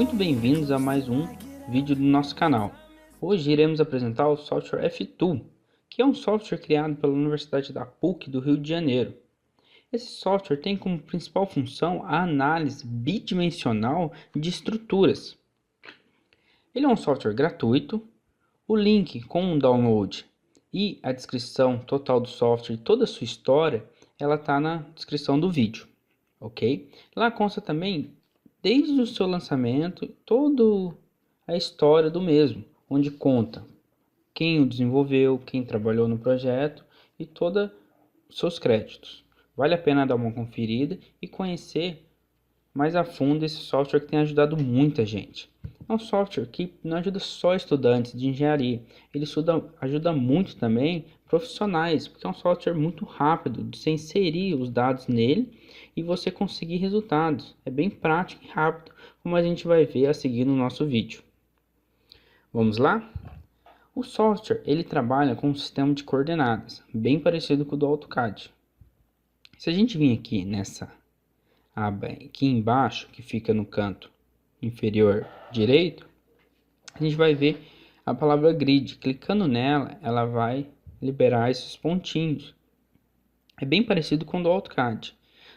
Muito bem-vindos a mais um vídeo do nosso canal. Hoje iremos apresentar o software F2, que é um software criado pela Universidade da PUC do Rio de Janeiro. Esse software tem como principal função a análise bidimensional de estruturas. Ele é um software gratuito. O link com o download e a descrição total do software e toda a sua história, ela está na descrição do vídeo, ok? Lá consta também, desde o seu lançamento, toda a história do mesmo, onde conta quem o desenvolveu, quem trabalhou no projeto e todos os seus créditos. Vale a pena dar uma conferida e conhecer mais a fundo esse software que tem ajudado muita gente. É um software que não ajuda só estudantes de engenharia, ele ajuda muito também profissionais, porque é um software muito rápido de você inserir os dados nele e você conseguir resultados. É bem prático e rápido, como a gente vai ver a seguir no nosso vídeo. Vamos lá? O software ele trabalha com um sistema de coordenadas, bem parecido com o do AutoCAD. Se a gente vir aqui nessa aba aqui embaixo, que fica no canto inferior direito, a gente vai ver a palavra grid. Clicando nela, ela vai liberar esses pontinhos. É bem parecido com o do AutoCAD.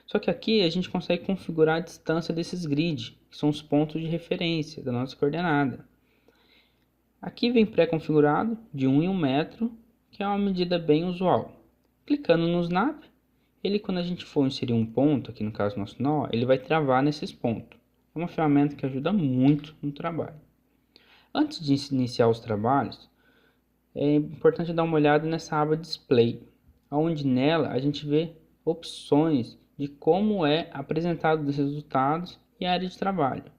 Só que aqui a gente consegue configurar a distância desses grids, que são os pontos de referência da nossa coordenada. Aqui vem pré-configurado de 1 em 1 metro, que é uma medida bem usual. Clicando no Snap, ele, quando a gente for inserir um ponto, aqui no caso nosso nó, ele vai travar nesses pontos. É uma ferramenta que ajuda muito no trabalho. Antes de iniciar os trabalhos, é importante dar uma olhada nessa aba Display, onde nela a gente vê opções de como é apresentado os resultados e a área de trabalho.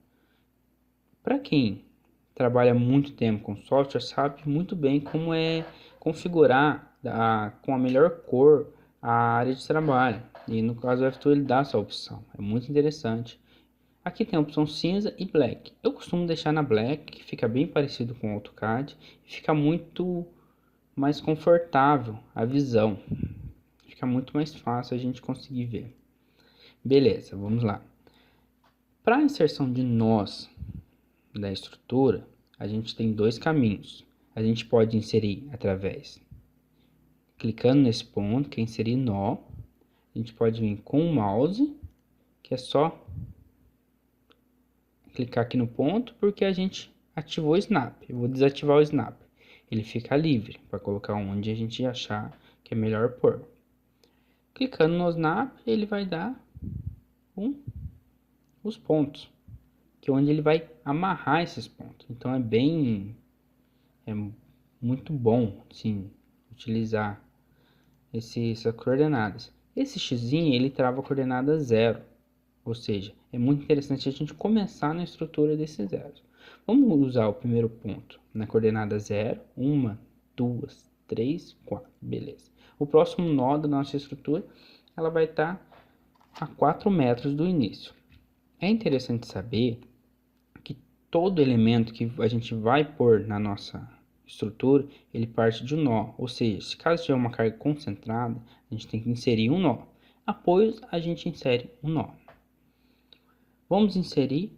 Para quem trabalha muito tempo com software, sabe muito bem como é configurar com a melhor cor a área de trabalho. E no caso do F2 ele dá essa opção, é muito interessante. Aqui tem a opção cinza e black. Eu costumo deixar na black, que fica bem parecido com o AutoCAD e fica muito mais confortável a visão. Fica muito mais fácil a gente conseguir ver. Beleza, vamos lá. Para a inserção de nós da estrutura, a gente tem dois caminhos. A gente pode inserir através, clicando nesse ponto, que é inserir nó. A gente pode vir com o mouse, que é só clicar aqui no ponto, porque a gente ativou o Snap. Eu vou desativar o Snap. Ele fica livre para colocar onde a gente achar que é melhor pôr. Clicando no Snap, ele vai dar os pontos, que é onde ele vai amarrar esses pontos. Então é muito bom, sim, utilizar essas coordenadas. Esse x ele trava a coordenada 0, ou seja, é muito interessante a gente começar na estrutura desses zeros. Vamos usar o primeiro ponto na coordenada 0, 1, 2, 3, 4, beleza. O próximo nó da nossa estrutura, ela vai estar a 4 metros do início. É interessante saber que todo elemento que a gente vai pôr na nossa estrutura, ele parte de um nó, ou seja, se caso tiver uma carga concentrada, a gente tem que inserir um nó. Após, a gente insere um nó. Vamos inserir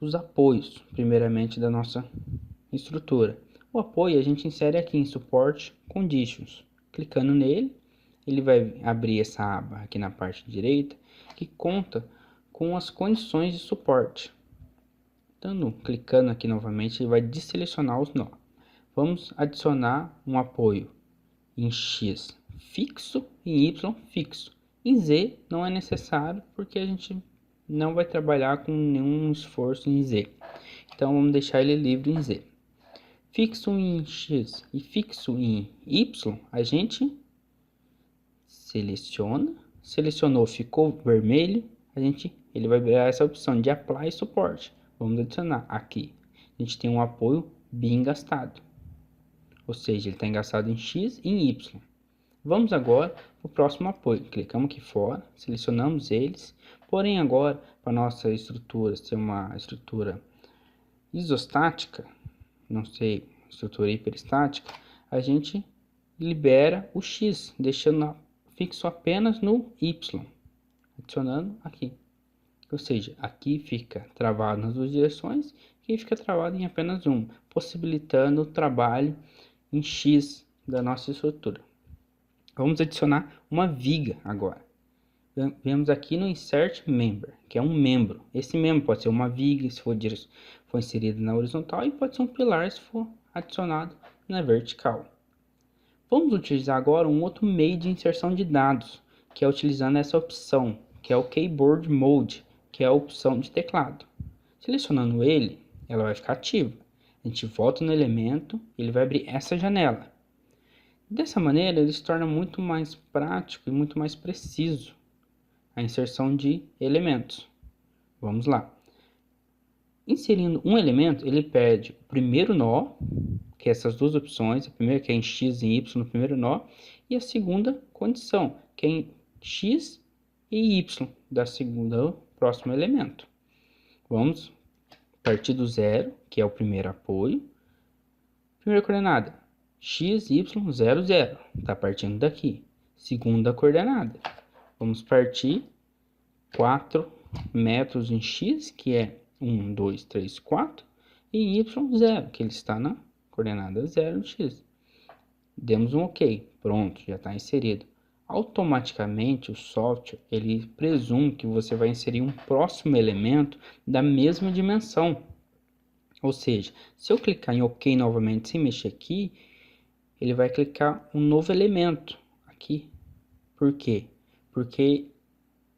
os apoios, primeiramente, da nossa estrutura. O apoio a gente insere aqui em Support Conditions. Clicando nele, ele vai abrir essa aba aqui na parte direita, que conta com as condições de suporte. Clicando aqui novamente, ele vai desselecionar os nó. Vamos adicionar um apoio em X fixo e em Y fixo. Em Z não é necessário, porque a gente não vai trabalhar com nenhum esforço em Z. Então vamos deixar ele livre em Z. Fixo em X e fixo em Y, a gente seleciona. Selecionou, ficou vermelho, ele vai virar essa opção de Apply Support. Vamos adicionar aqui. A gente tem um apoio bem engastado. Ou seja, ele está engastado em X e em Y. Vamos agora para o próximo apoio. Clicamos aqui fora, selecionamos eles. Porém agora, para nossa estrutura ser uma estrutura isostática, não sei, estrutura hiperestática, a gente libera o X, deixando fixo apenas no Y. Adicionando aqui. Ou seja, aqui fica travado nas duas direções, aqui fica travado em apenas uma, possibilitando o trabalho em X da nossa estrutura. Vamos adicionar uma viga agora. Vemos aqui no Insert Member, que é um membro. Esse membro pode ser uma viga se for inserido na horizontal, e pode ser um pilar se for adicionado na vertical. Vamos utilizar agora um outro meio de inserção de dados, que é utilizando essa opção, que é o Keyboard Mode, que é a opção de teclado. Selecionando ele, ela vai ficar ativa. A gente volta no elemento, ele vai abrir essa janela. Dessa maneira, ele se torna muito mais prático e muito mais preciso a inserção de elementos. Vamos lá. Inserindo um elemento, ele pede o primeiro nó, que é essas duas opções, a primeira que é em X e em Y no primeiro nó, e a segunda condição, que é em X e Y da segunda próximo elemento. Vamos partir do zero, que é o primeiro apoio. Primeira coordenada, x, y, 0, 0. Está partindo daqui. Segunda coordenada. Vamos partir 4 metros em x, que é 1, 2, 3, 4. E em y, 0, que ele está na coordenada 0 de x. Demos um OK. Pronto, já está inserido. Automaticamente o software ele presume que você vai inserir um próximo elemento da mesma dimensão. Ou seja, se eu clicar em OK novamente sem mexer aqui, ele vai clicar um novo elemento aqui. Por quê? Porque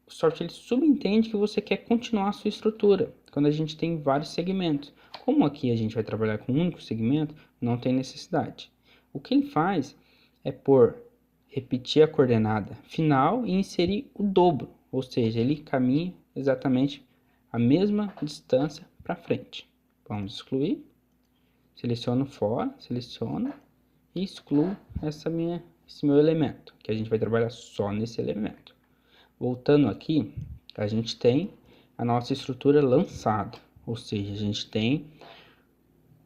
o software ele subentende que você quer continuar a sua estrutura quando a gente tem vários segmentos. Como aqui a gente vai trabalhar com um único segmento, não tem necessidade. O que ele faz é repetir a coordenada final e inserir o dobro, ou seja, ele caminha exatamente a mesma distância para frente. Vamos excluir, seleciono fora, seleciono e excluo esse meu elemento, que a gente vai trabalhar só nesse elemento. Voltando aqui, a gente tem a nossa estrutura lançada, ou seja, a gente tem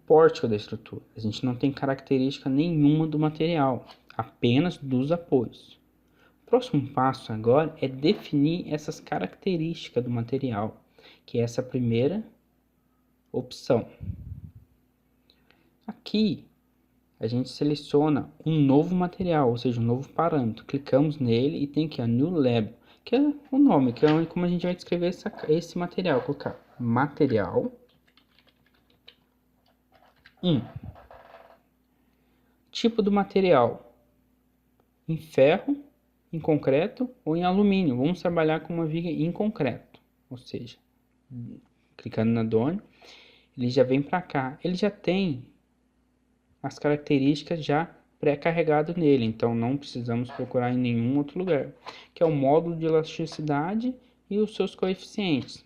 pórtico da estrutura, a gente não tem característica nenhuma do material, apenas dos apoios. O próximo passo agora é definir essas características do material, que é essa primeira opção. Aqui a gente seleciona um novo material, ou seja, um novo parâmetro. Clicamos nele e tem aqui a New Label, que é o nome, que é como a gente vai descrever esse material. Colocar material 1. Tipo do material: em ferro, em concreto ou em alumínio. Vamos trabalhar com uma viga em concreto, ou seja, clicando na Done, ele já vem para cá. Ele já tem as características já pré-carregado nele, então não precisamos procurar em nenhum outro lugar, que é o módulo de elasticidade e os seus coeficientes.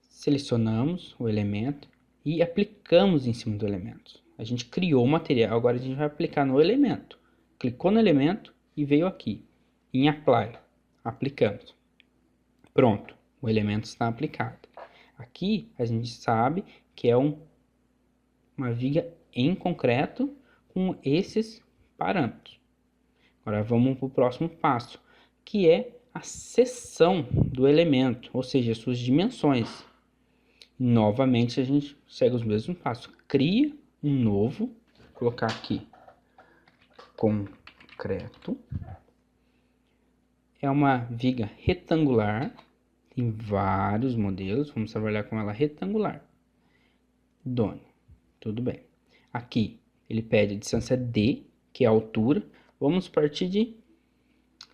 Selecionamos o elemento e aplicamos em cima do elemento. A gente criou o material, agora a gente vai aplicar no elemento. Clicou no elemento e veio aqui em Apply. Aplicamos. Pronto, o elemento está aplicado. Aqui a gente sabe que é uma viga em concreto com esses parâmetros. Agora vamos para o próximo passo, que é a seção do elemento, ou seja, suas dimensões. Novamente a gente segue os mesmos passos. Cria um novo, vou colocar aqui concreto. É uma viga retangular, tem vários modelos, vamos trabalhar com ela retangular. Done. Tudo bem. Aqui ele pede a distância D, que é a altura. Vamos partir de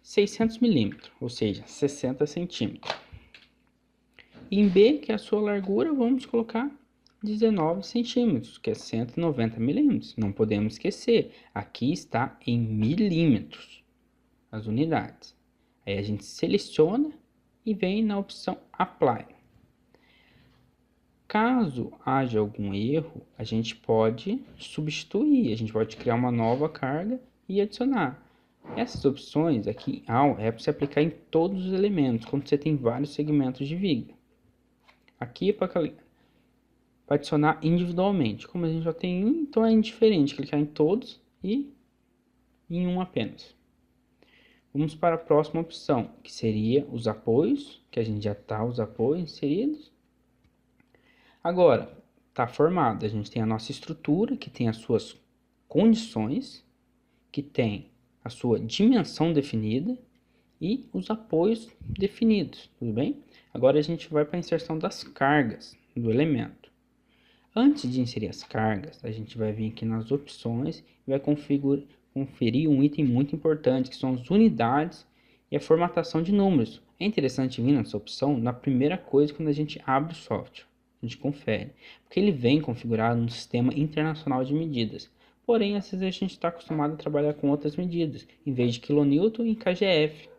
600 milímetros, ou seja, 60 centímetros. Em B, que é a sua largura, vamos colocar 19 centímetros, que é 190 milímetros. Não podemos esquecer, aqui está em milímetros as unidades. Aí a gente seleciona e vem na opção Apply. Caso haja algum erro, a gente pode substituir, a gente pode criar uma nova carga e adicionar. Essas opções aqui é para se aplicar em todos os elementos, quando você tem vários segmentos de viga. Aqui é para adicionar individualmente. Como a gente já tem um, então é indiferente clicar em todos e em um apenas. Vamos para a próxima opção, que seria os apoios, que a gente já está os apoios inseridos. Agora, está formado, a gente tem a nossa estrutura, que tem as suas condições, que tem a sua dimensão definida e os apoios definidos, tudo bem? Agora a gente vai para a inserção das cargas do elemento. Antes de inserir as cargas, a gente vai vir aqui nas opções e vai conferir um item muito importante, que são as unidades e a formatação de números. É interessante vir nessa opção na primeira coisa quando a gente abre o software. A gente confere, porque ele vem configurado no Sistema Internacional de Medidas. Porém, às vezes a gente está acostumado a trabalhar com outras medidas, em vez de quilonewton e kgf.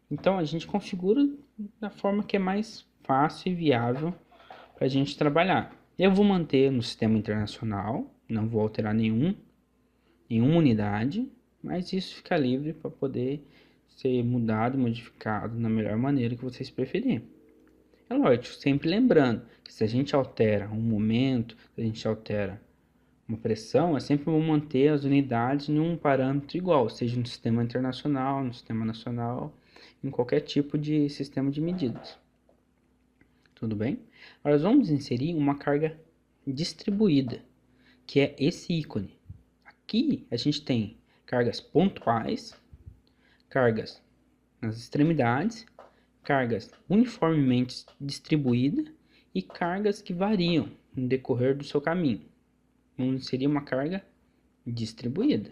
Então, a gente configura da forma que é mais fácil e viável para a gente trabalhar. Eu vou manter no Sistema Internacional, não vou alterar nenhuma unidade, mas isso fica livre para poder ser mudado, modificado na melhor maneira que vocês preferirem. É lógico, sempre lembrando que se a gente altera um momento, se a gente altera uma pressão, é sempre bom manter as unidades em um parâmetro igual, seja no sistema internacional, no sistema nacional, em qualquer tipo de sistema de medidas. Tudo bem? Agora vamos inserir uma carga distribuída, que é esse ícone. Aqui a gente tem cargas pontuais, cargas nas extremidades, cargas uniformemente distribuídas e cargas que variam no decorrer do seu caminho. Vamos inserir uma carga distribuída.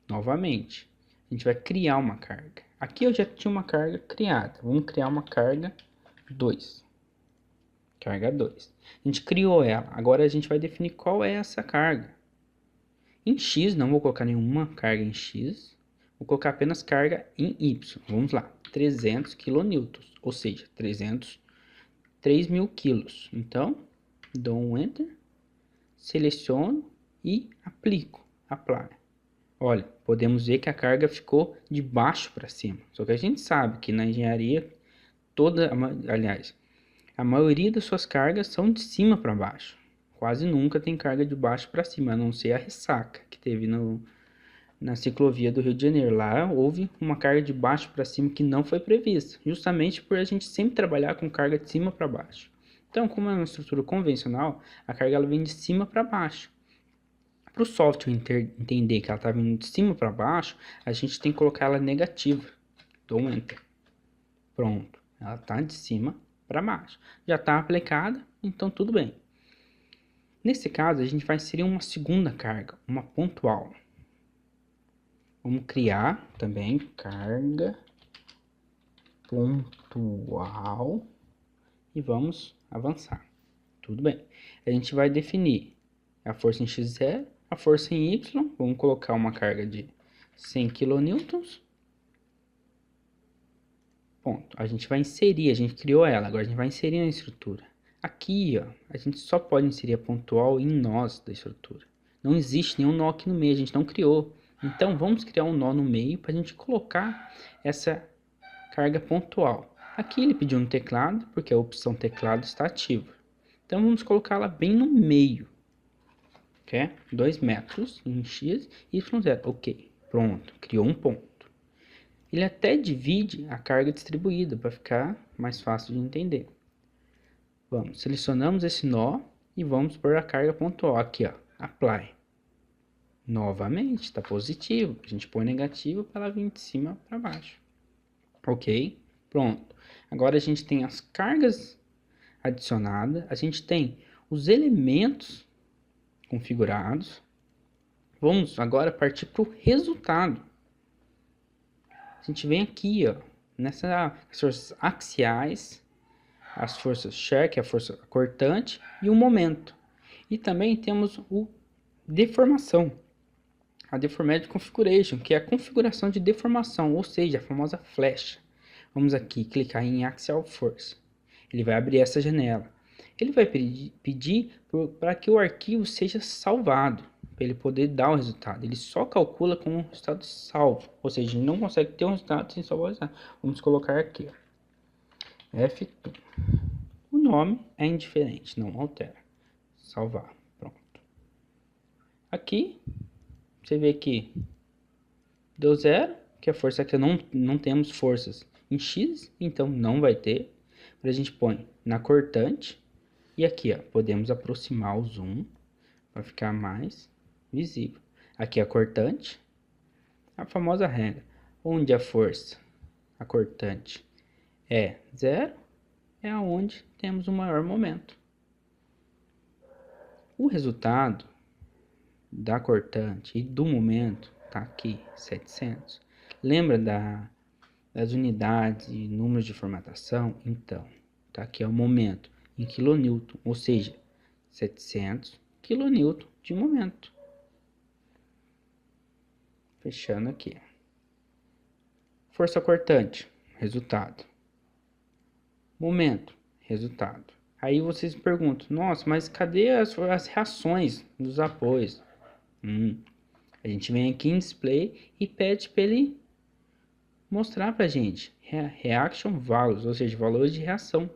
Novamente, a gente vai criar uma carga. Aqui eu já tinha uma carga criada. Vamos criar uma carga 2. Carga 2. A gente criou ela. Agora a gente vai definir qual é essa carga. Em X, não vou colocar nenhuma carga em X. Vou colocar apenas carga em Y. Vamos lá. 300 kN. Ou seja, 3.000 quilos. Então, dou um Enter. Seleciono e aplico. Apply. Olha, podemos ver que a carga ficou de baixo para cima. Só que a gente sabe que na engenharia, a maioria das suas cargas são de cima para baixo. Quase nunca tem carga de baixo para cima, a não ser a ressaca que teve na ciclovia do Rio de Janeiro. Lá houve uma carga de baixo para cima que não foi prevista, justamente por a gente sempre trabalhar com carga de cima para baixo. Então, como é uma estrutura convencional, a carga ela vem de cima para baixo. Para o software entender que ela está vindo de cima para baixo, a gente tem que colocar ela negativa. Dou um Enter. Pronto. Ela está de cima para baixo. Já está aplicada, então tudo bem. Nesse caso, a gente vai inserir uma segunda carga, uma pontual. Vamos criar também carga pontual e vamos avançar. Tudo bem. A gente vai definir a força em x0, a força em y. Vamos colocar uma carga de 100 kN. Ponto. A gente vai inserir, a gente criou ela, agora a gente vai inserir na estrutura. Aqui, ó, a gente só pode inserir a pontual em nós da estrutura. Não existe nenhum nó aqui no meio, a gente não criou. Então, vamos criar um nó no meio para a gente colocar essa carga pontual. Aqui ele pediu no teclado, porque a opção teclado está ativa. Então, vamos colocá-la bem no meio. Que é 2 metros em x, y0. Ok, pronto, criou um ponto. Ele até divide a carga distribuída para ficar mais fácil de entender. Vamos, selecionamos esse nó e vamos pôr a carga pontual aqui, ó, apply. Novamente, está positivo. A gente põe negativo para ela vir de cima para baixo. Ok, pronto. Agora a gente tem as cargas adicionadas, a gente tem os elementos configurados. Vamos agora partir para o resultado. A gente vem aqui, ó, nessas forças axiais, as forças shear, que é a força cortante, e o momento. E também temos o deformação, a deformed configuration, que é a configuração de deformação, ou seja, a famosa flecha. Vamos aqui clicar em axial force. Ele vai abrir essa janela. Ele vai pedir para que o arquivo seja salvado, para ele poder dar o resultado. Ele só calcula com o resultado salvo, ou seja, ele não consegue ter um resultado sem salvar o resultado. Vamos colocar aqui, ó, F2. O nome é indiferente, não altera. Salvar, pronto. Aqui, você vê que deu 0, que a força aqui não temos forças em X, então não vai ter. A gente põe na cortante e aqui, ó, podemos aproximar o zoom para ficar mais visível. Aqui a cortante, a famosa regra, onde a força, a cortante, é zero, é onde temos o maior momento. O resultado da cortante e do momento tá aqui, 700. Lembra das unidades e números de formatação? Então, tá aqui é o momento em quilonewton, ou seja, 700 quilonewton de momento. Fechando aqui. Força cortante, resultado. Momento, resultado. Aí vocês perguntam, nossa, mas cadê as reações dos apoios? A gente vem aqui em display e pede para ele mostrar para a gente reaction values, ou seja, valores de reação.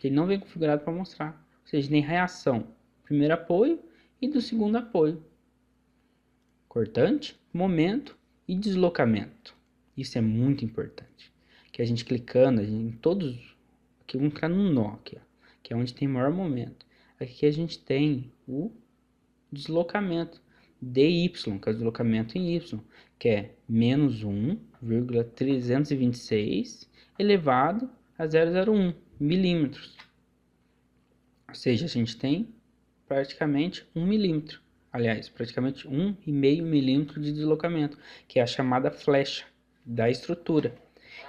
Ele não vem configurado para mostrar. Ou seja, tem reação do primeiro apoio e do segundo apoio. Cortante, momento e deslocamento. Isso é muito importante. Que a gente clicando em todos, aqui vamos clicar no nó, aqui, ó, que é onde tem maior momento. Aqui a gente tem o deslocamento dy, que é o deslocamento em y, que é menos 1,326 elevado a 001 milímetros. Ou seja, a gente tem praticamente 1 milímetro. Aliás, praticamente 1,5 milímetro de deslocamento, que é a chamada flecha da estrutura.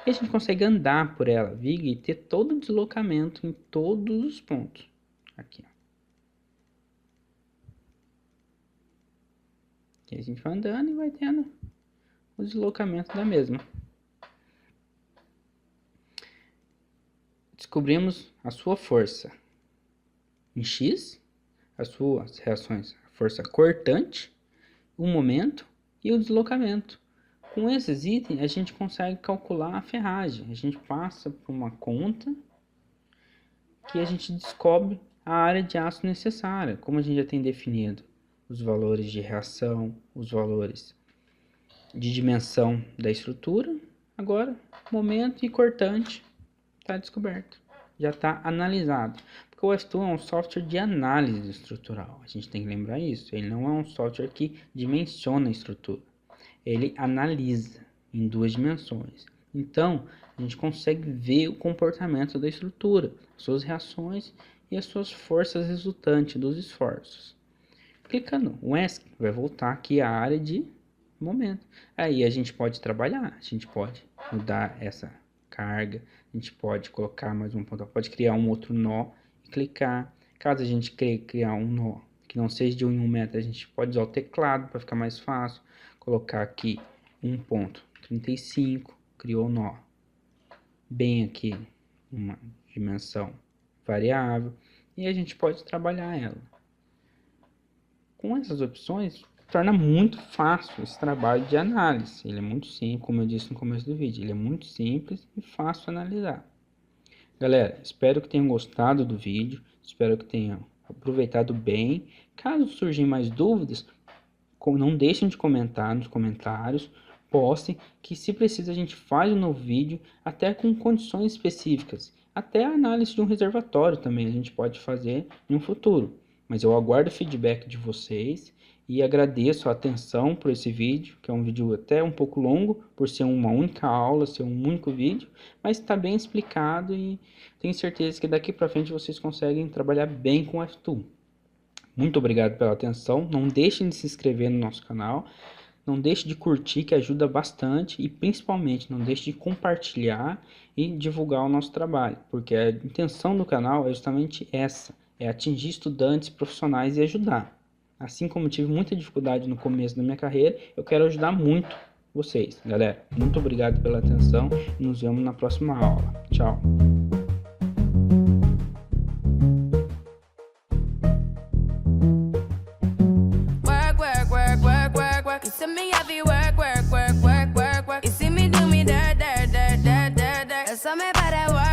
E a gente consegue andar por ela, viga, e ter todo o deslocamento em todos os pontos. Aqui, ó. E a gente vai andando e vai tendo o deslocamento da mesma. Descobrimos a sua força em X, as suas reações, a força cortante, o momento e o deslocamento. Com esses itens, a gente consegue calcular a ferragem. A gente passa por uma conta que a gente descobre a área de aço necessária, como a gente já tem definido os valores de reação, os valores de dimensão da estrutura. Agora, momento e cortante está descoberto, já está analisado. Porque o F2 é um software de análise estrutural, a gente tem que lembrar isso. Ele não é um software que dimensiona a estrutura, ele analisa em 2 dimensões. Então, a gente consegue ver o comportamento da estrutura, suas reações e as suas forças resultantes dos esforços. Clicando no ESC, vai voltar aqui a área de momento. Aí a gente pode trabalhar, a gente pode mudar essa carga, a gente pode colocar mais um ponto, pode criar um outro nó e clicar. Caso a gente queira criar um nó que não seja de 1 metro, a gente pode usar o teclado para ficar mais fácil. Colocar aqui 1,35, criou o nó. Bem aqui, uma dimensão variável, e a gente pode trabalhar ela. Com essas opções, torna muito fácil esse trabalho de análise. Ele é muito simples, como eu disse no começo do vídeo, ele é muito simples e fácil de analisar. Galera, espero que tenham gostado do vídeo, espero que tenham aproveitado bem. Caso surgem mais dúvidas, não deixem de comentar nos comentários, postem, que se precisa a gente faz um novo vídeo, até com condições específicas. Até a análise de um reservatório também a gente pode fazer no futuro. Mas eu aguardo o feedback de vocês e agradeço a atenção por esse vídeo, que é um vídeo até um pouco longo, por ser uma única aula, ser um único vídeo, mas está bem explicado e tenho certeza que daqui para frente vocês conseguem trabalhar bem com o F2. Muito obrigado pela atenção, não deixem de se inscrever no nosso canal, não deixe de curtir, que ajuda bastante, e principalmente não deixe de compartilhar e divulgar o nosso trabalho, porque a intenção do canal é justamente essa, é atingir estudantes profissionais e ajudar. Assim como tive muita dificuldade no começo da minha carreira, eu quero ajudar muito vocês, galera. Muito obrigado pela atenção e nos vemos na próxima aula. Tchau!